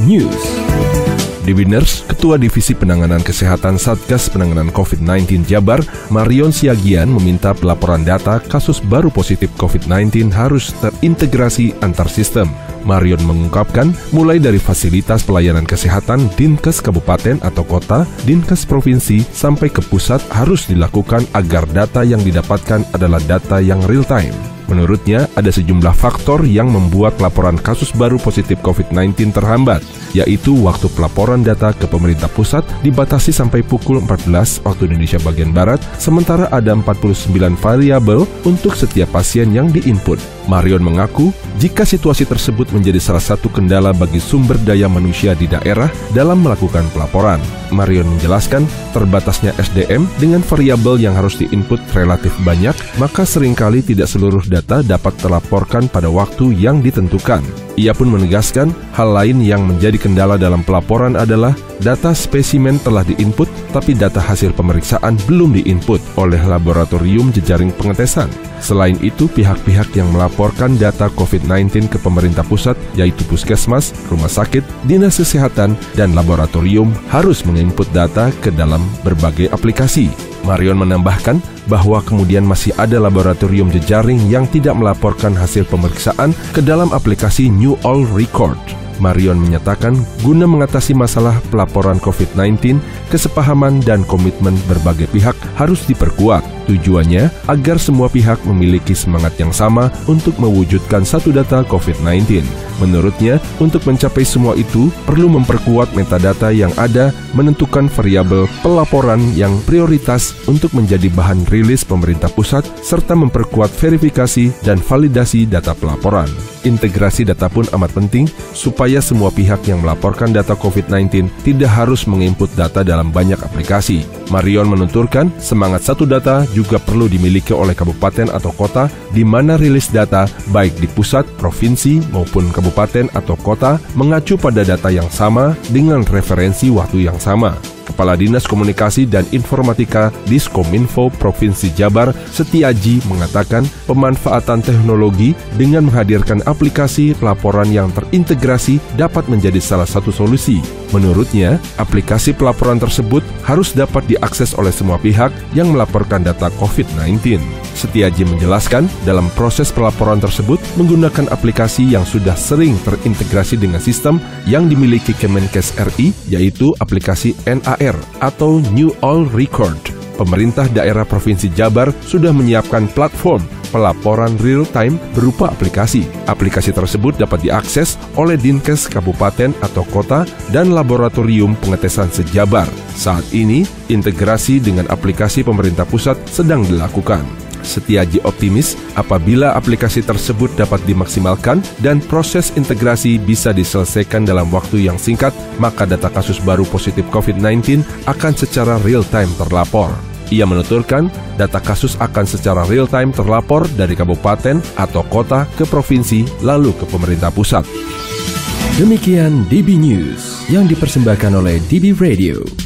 News. DBNers, Ketua Divisi Penanganan Kesehatan Satgas Penanganan COVID-19 Jabar, Marion Siagian meminta pelaporan data kasus baru positif COVID-19 harus terintegrasi antar sistem. Marion mengungkapkan, mulai dari fasilitas pelayanan kesehatan Dinkes Kabupaten atau Kota, Dinkes Provinsi, sampai ke pusat harus dilakukan agar data yang didapatkan adalah data yang real-time. Menurutnya, ada sejumlah faktor yang membuat laporan kasus baru positif COVID-19 terhambat, yaitu waktu pelaporan data ke pemerintah pusat dibatasi sampai pukul 14 waktu Indonesia bagian Barat, sementara ada 49 variabel untuk setiap pasien yang diinput. Marion mengaku, jika situasi tersebut menjadi salah satu kendala bagi sumber daya manusia di daerah dalam melakukan pelaporan. Marion menjelaskan, terbatasnya SDM dengan variabel yang harus diinput relatif banyak, maka seringkali tidak seluruh data dapat terlaporkan pada waktu yang ditentukan. Ia pun menegaskan, hal lain yang menjadi kendala dalam pelaporan adalah data spesimen telah diinput, tapi data hasil pemeriksaan belum diinput oleh laboratorium jejaring pengetesan. Selain itu, pihak-pihak yang melaporkan data COVID-19 ke pemerintah pusat, yaitu puskesmas, rumah sakit, dinas kesehatan, dan laboratorium harus menginput data ke dalam berbagai aplikasi. Marion menambahkan bahwa kemudian masih ada laboratorium jejaring yang tidak melaporkan hasil pemeriksaan ke dalam aplikasi New All Record. Marion menyatakan, guna mengatasi masalah pelaporan COVID-19, kesepahaman dan komitmen berbagai pihak harus diperkuat. Tujuannya agar semua pihak memiliki semangat yang sama untuk mewujudkan satu data COVID-19. Menurutnya, untuk mencapai semua itu, perlu memperkuat metadata yang ada, menentukan variabel pelaporan yang prioritas untuk menjadi bahan rilis pemerintah pusat, serta memperkuat verifikasi dan validasi data pelaporan. Integrasi data pun amat penting supaya semua pihak yang melaporkan data COVID-19 tidak harus menginput data dalam banyak aplikasi. Marion menuturkan, semangat satu data juga perlu dimiliki oleh kabupaten atau kota di mana rilis data baik di pusat, provinsi maupun kabupaten atau kota mengacu pada data yang sama dengan referensi waktu yang sama. Kepala Dinas Komunikasi dan Informatika Diskominfo Provinsi Jabar, Setiaji, mengatakan pemanfaatan teknologi dengan menghadirkan aplikasi pelaporan yang terintegrasi dapat menjadi salah satu solusi. Menurutnya, aplikasi pelaporan tersebut harus dapat diakses oleh semua pihak yang melaporkan data COVID-19. Setiaji menjelaskan, dalam proses pelaporan tersebut menggunakan aplikasi yang sudah sering terintegrasi dengan sistem yang dimiliki Kemenkes RI, yaitu aplikasi NAR atau New All Record. Pemerintah daerah Provinsi Jabar sudah menyiapkan platform pelaporan real-time berupa aplikasi. Aplikasi tersebut dapat diakses oleh Dinkes Kabupaten atau Kota dan Laboratorium Pengetesan se-Jabar. Saat ini, integrasi dengan aplikasi pemerintah pusat sedang dilakukan. Setiaji optimis apabila aplikasi tersebut dapat dimaksimalkan dan proses integrasi bisa diselesaikan dalam waktu yang singkat, maka data kasus baru positif COVID-19 akan secara real-time terlapor. Ia menuturkan, data kasus akan secara real-time terlapor dari kabupaten atau kota ke provinsi lalu ke pemerintah pusat. Demikian DB News yang dipersembahkan oleh DB Radio.